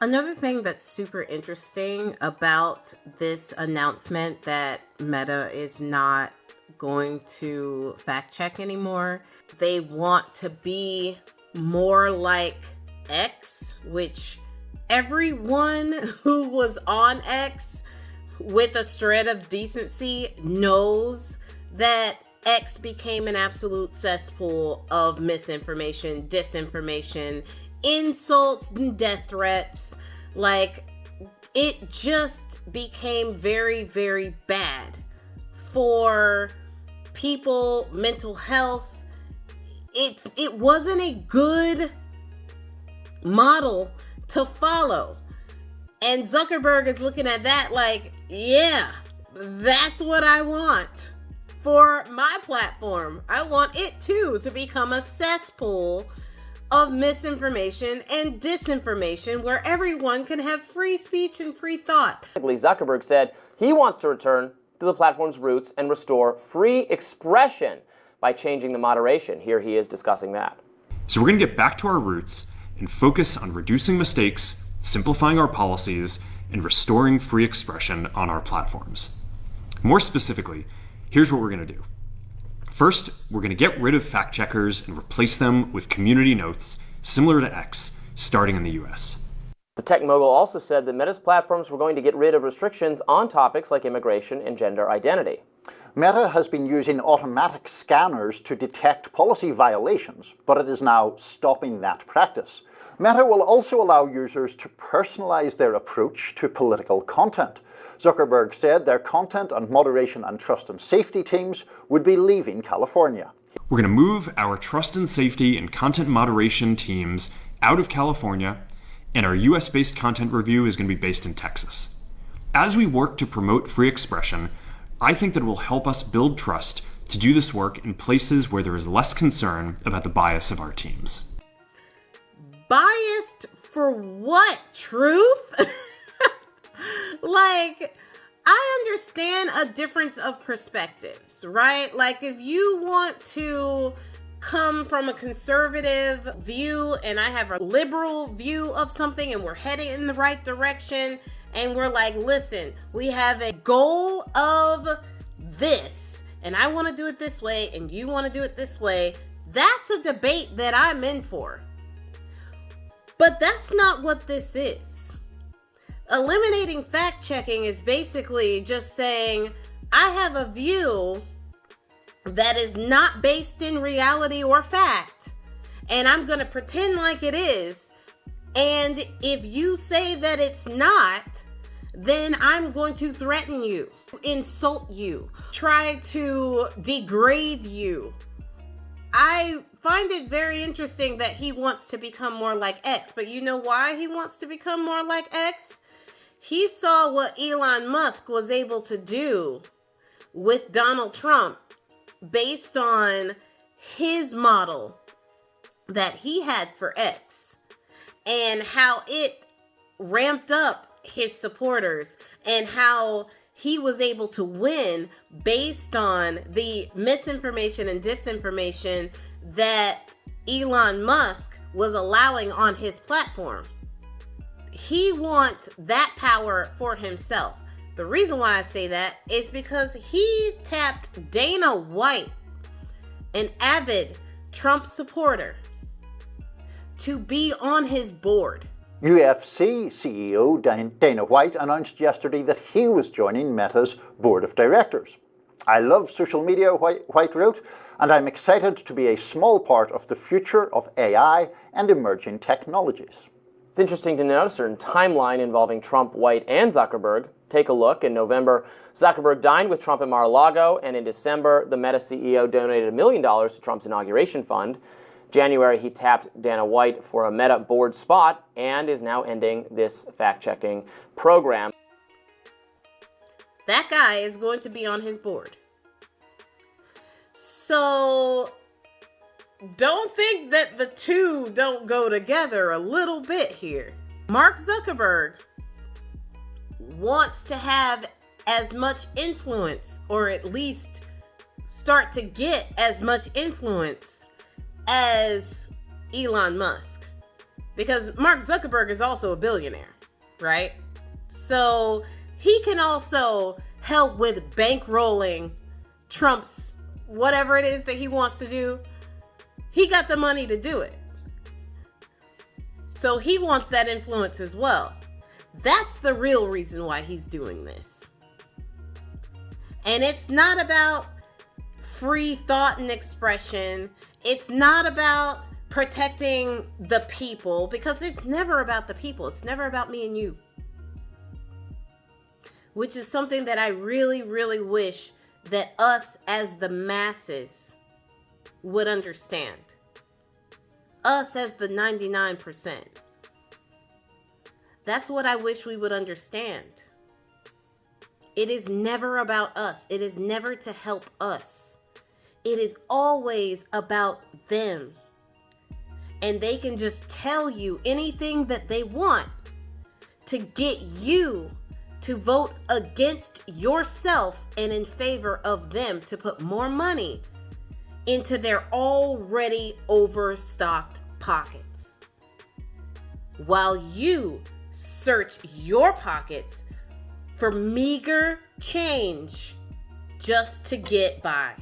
Another thing that's super interesting about this announcement that Meta is not going to fact check anymore, they want to be more like X, which everyone who was on X with a shred of decency knows that X became an absolute cesspool of misinformation, disinformation, insults, and death threats. Like, it just became very, very bad for people, mental health. It wasn't a good model to follow. And Zuckerberg is looking at that like, yeah, that's what I want for my platform. I want it too to become a cesspool of misinformation and disinformation where everyone can have free speech and free thought. Zuckerberg said he wants to return to the platform's roots and restore free expression by changing the moderation. Here he is discussing that. So we're going to get back to our roots and focus on reducing mistakes, simplifying our policies, and restoring free expression on our platforms. More specifically, here's what we're going to do. First, we're going to get rid of fact checkers and replace them with community notes similar to X, starting in the US. The tech mogul also said that Meta's platforms were going to get rid of restrictions on topics like immigration and gender identity. Meta has been using automatic scanners to detect policy violations, but it is now stopping that practice. Meta will also allow users to personalize their approach to political content. Zuckerberg said their content and moderation and trust and safety teams would be leaving California. We're going to move our trust and safety and content moderation teams out of California, and our US-based content review is going to be based in Texas. As we work to promote free expression, I think that it will help us build trust to do this work in places where there is less concern about the bias of our teams. Biased for what? Truth? Like, I understand a difference of perspectives, right? Like, if you want to come from a conservative view and I have a liberal view of something and we're heading in the right direction and we're like, listen, we have a goal of this and I want to do it this way and you want to do it this way, that's a debate that I'm in for. But that's not what this is. Eliminating fact-checking is basically just saying, I have a view that is not based in reality or fact, and I'm going to pretend like it is, and if you say that it's not, then I'm going to threaten you, insult you, try to degrade you. I find it very interesting that he wants to become more like X, but you know why he wants to become more like X? He saw what Elon Musk was able to do with Donald Trump based on his model that he had for X and how it ramped up his supporters and how he was able to win based on the misinformation and disinformation that Elon Musk was allowing on his platform. He wants that power for himself. The reason why I say that is because he tapped Dana White, an avid Trump supporter, to be on his board. UFC CEO Dana White announced yesterday that he was joining Meta's board of directors. I love social media, White wrote, and I'm excited to be a small part of the future of AI and emerging technologies. It's interesting to note a certain timeline involving Trump, White, and Zuckerberg. Take a look. In November, Zuckerberg dined with Trump at Mar-a-Lago, and in December, the Meta CEO donated $1 million to Trump's inauguration fund. January, he tapped Dana White for a Meta board spot and is now ending this fact-checking program. That guy is going to be on his board. So don't think that the two don't go together a little bit here. Mark Zuckerberg wants to have as much influence, or at least start to get as much influence as Elon Musk. Because Mark Zuckerberg is also a billionaire, right? So he can also help with bankrolling Trump's whatever it is that he wants to do. He got the money to do it. So he wants that influence as well. That's the real reason why he's doing this. And it's not about free thought and expression. It's not about protecting the people, because it's never about the people. It's never about me and you. Which is something that I really, really wish that us as the masses would understand. Us as the 99%. That's what I wish we would understand. It is never about us. It is never to help us. It is always about them. And they can just tell you anything that they want to get you to vote against yourself and in favor of them, to put more money into their already overstocked pockets, while you search your pockets for meager change just to get by.